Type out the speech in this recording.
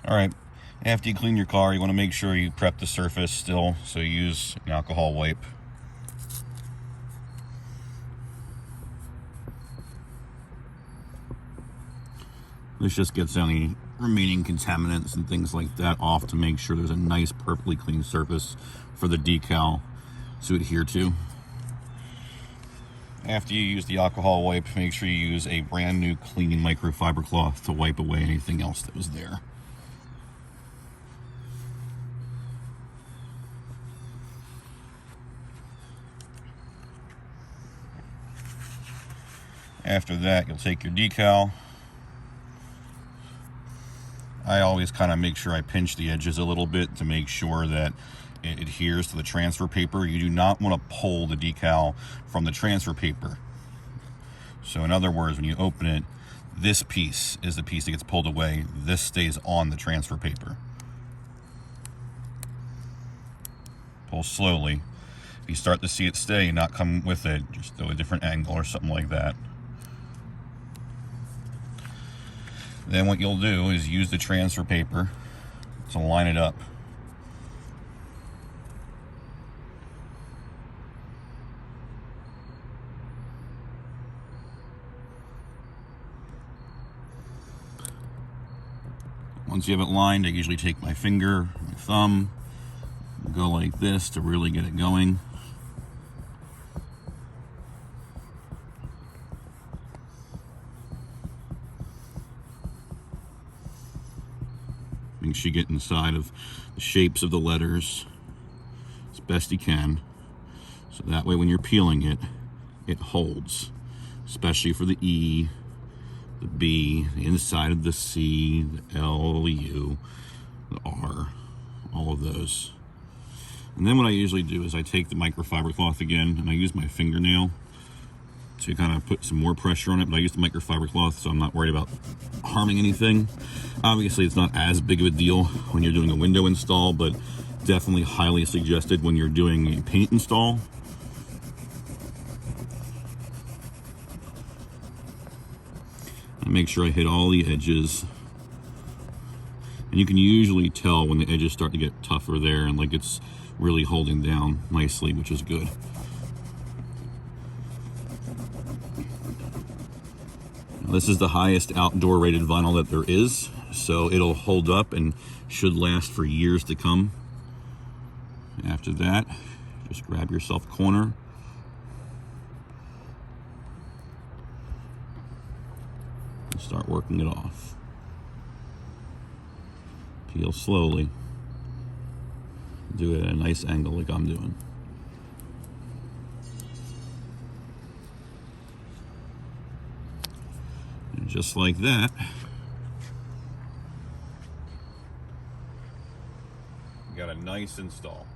All right, after you clean your car, you want to make sure you prep the surface still, so you use an alcohol wipe. This just gets any remaining contaminants and things like that off to make sure there's a nice, perfectly clean surface for the decal to adhere to. After you use the alcohol wipe, make sure you use a brand new cleaning microfiber cloth to wipe away anything else that was there. After that, you'll take your decal. I always kind of make sure I pinch the edges a little bit to make sure that it adheres to the transfer paper. You do not want to pull the decal from the transfer paper. So in other words, when you open it, this piece is the piece that gets pulled away. This stays on the transfer paper. Pull slowly. If you start to see it stay and not come with it, just do a different angle or something like that. Then what you'll do is use the transfer paper to line it up. Once you have it lined, I usually take my finger, my thumb, go like this to really get it going. Make sure you get inside of the shapes of the letters as best you can, so that way when you're peeling it, it holds, especially for the E, the B, the inside of the C, the L, the U, the R, all of those. And then what I usually do is I take the microfiber cloth again and I use my fingernail to kind of put some more pressure on it, but I use the microfiber cloth so I'm not worried about harming anything. Obviously it's not as big of a deal when you're doing a window install, but definitely highly suggested when you're doing a paint install. I make sure I hit all the edges, and you can usually tell when the edges start to get tougher there and like it's really holding down nicely, which is good. This is the highest outdoor rated vinyl that there is, so it'll hold up and should last for years to come. After that, just grab yourself a corner. And start working it off. Peel slowly. Do it at a nice angle like I'm doing. And just like that, you got a nice install.